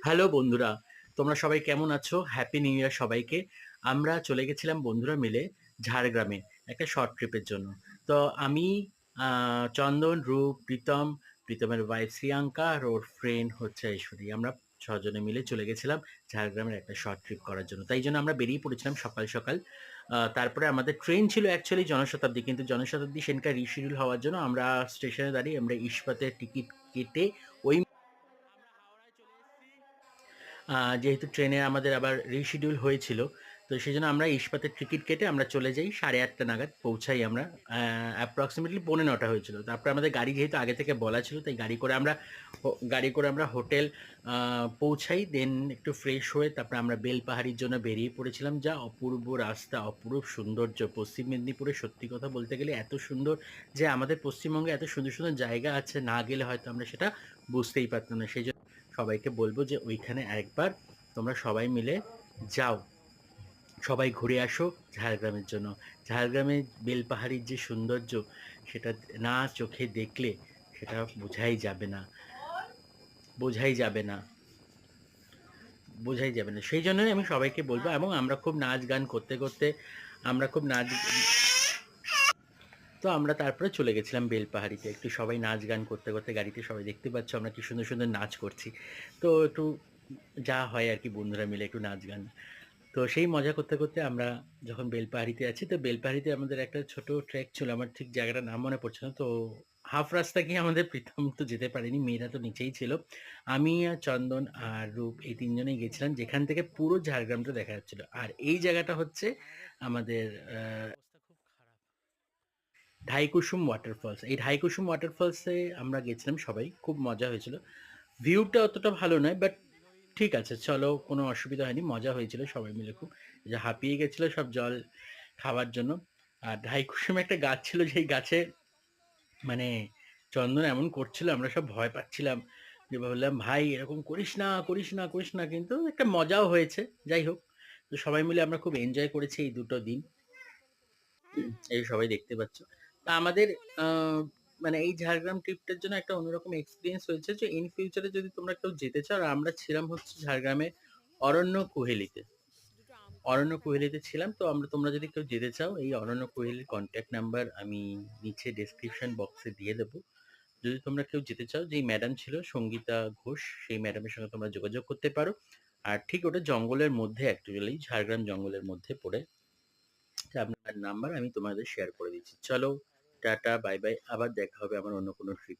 Hello বন্ধুরা, তোমরা সবাই কেমন আছো? হ্যাপি নিউ ইয়ার সবাইকে। আমরা চলে গেছিলাম বন্ধুরা মিলে ঝাড়গ্রামে একটা শর্ট ট্রিপের জন্য। তো আমি, চন্দন, রূপ, প্রীতমের ওয়াইফ শ্রিয়াঙ্কা আর ওর ফ্রেন্ড হচ্ছে ঐশ্বরী। আমরা ৬ জনে মিলে চলে গেছিলাম ঝাড়গ্রামের একটা শর্ট ট্রিপ করার জন্য। তাই জন্য আমরা বেরিয়ে পড়েছিলাম সকাল, সকাল। তারপরে আমাদের ট্রেন ছিল অ্যাকচুয়ালি জনশতাব্দী, কিন্তু জনশতাব্দী সেদিনকার রিশিডিউল হওয়ার জন্য আমরা স্টেশনে দাঁড়িয়ে আমরা ইস্পাতের টিকিট কেটে ওই যেহেতু ট্রেনে আমাদের আবার রিশিডিউল হয়েছিল, তো সেই জন্য আমরা ইস্পাতের টিকিট কেটে আমরা চলে যাই 8:30 নাগাদ পৌঁছাই আমরা। অ্যাপ্রক্সিমেটলি 9:45 হয়েছিল। তারপরে আমাদের গাড়ি যেহেতু আগে থেকে বলা ছিল, তাই গাড়ি করে আমরা হোটেল পৌঁছাই। দেন একটু ফ্রেশ হয়ে তারপরে আমরা বেলপাহাড়ির জন্য বেরিয়ে পড়েছিলাম। যা অপূর্ব রাস্তা, অপরূপ সৌন্দর্য! পশ্চিম মেদিনীপুরে সত্যি কথা বলতে গেলে এত সুন্দর যে আমাদের পশ্চিমবঙ্গে এত সুন্দর সুন্দর জায়গা আছে, না গেলে হয়তো আমরা সেটা বুঝতেই পারতাম না। সেই সবাইকে বলবো যে ওইখানে একবার তোমরা সবাই মিলে যাও, সবাই ঘুরে আসো ঝাড়গ্রামের জন্য। ঝাড়গ্রামে বেলপাহাড়ির যে সৌন্দর্য, সেটা না চোখে দেখলে সেটা বোঝাই যাবে না, বোঝাই যাবে না। সেই জন্যই আমি সবাইকে বলবো, এবং আমরা খুব নাচ গান করতে করতে আমরা খুব নাচ তো আমরা তারপরে চলে গেছিলাম বেলপাহাড়িতে। একটু সবাই নাচ গান করতে করতে গাড়িতে সবাই দেখতে পাচ্ছ আমরা কি সুন্দর সুন্দর নাচ করছি। তো একটু যা হয় আর কি, বন্ধুরা মিলে একটু নাচ গান। তো সেই মজা করতে করতে আমরা যখন বেলপাহাড়িতে আছি, তো বেলপাহাড়িতে আমাদের একটা ছোট ট্রেক ছিল, আমার ঠিক জায়গাটার নাম মনে পড়ছে না। তো হাফ রাস্তা গিয়ে আমাদের প্রীতম তো যেতে পারেনি, মেয়েরা তো নিচেই ছিল। আমি আর চন্দন আর রূপ এই তিনজনেই গেছিলাম, যেখান থেকে পুরো ঝাড়গ্রামটা দেখা যাচ্ছিল। আর এই জায়গাটা হচ্ছে আমাদের ঢাইকুসুম ওয়াটারফলস। এই ঢাইকুসুম ওয়াটারফলসে আমরা গেছিলাম সবাই, খুব মজা হয়েছিল। ভিউটা অতটা ভালো নয়, বাট ঠিক আছে, চলো, কোনো অসুবিধা হয়নি, মজা হয়েছিল সবাই মিলে খুব। যে হাঁপিয়ে গেছিলো সব জল খাওয়ার জন্য। আর ঢাইকুসুমে একটা গাছ ছিল, যেই গাছে মানে চন্দন এমন করছিল, আমরা সব ভয় পাচ্ছিলাম। যে বললাম, ভাই এরকম করিস না, করিস না, করিস না, কিন্তু একটা মজাও হয়েছে। যাই হোক, তো সবাই মিলে আমরা খুব এনজয় করেছি এই দুটো দিন। এই সবাই দেখতে পাচ্ছ। তা আমাদের আহ, মানে এই ঝাড়গ্রাম ট্রিপটার জন্য একটা অন্যরকম এক্সপিরিয়েন্স হয়েছে, যে ইন ফিউচারে যদি তোমরা কেউ যেতে চাও। আর আমরা ছিলাম হচ্ছে ঝাড়গ্রামে অরণ্য কুহেলিতে। অরণ্য কুহেলিতে ছিলাম। তো তোমরা যদি কেউ যেতে চাও, এই অরণ্য কুহেলির কন্ট্যাক্ট নাম্বার আমি নিচে ডেসক্রিপশন বক্সে দিয়ে দেবো। যদি তোমরা কেউ যেতে চাও, যেই ম্যাডাম ছিল সঙ্গীতা ঘোষ, সেই ম্যাডামের সঙ্গে তোমরা যোগাযোগ করতে পারো। আর ঠিক ওটা জঙ্গলের মধ্যে, অ্যাকচুয়ালি ঝাড়গ্রাম জঙ্গলের মধ্যে পড়ে। আপনার নাম্বার আমি তোমাদের শেয়ার করে দিচ্ছি। চলো, টাটা, বাই বাই, আবার দেখা হবে আমার অন্য কোনো ট্রিপ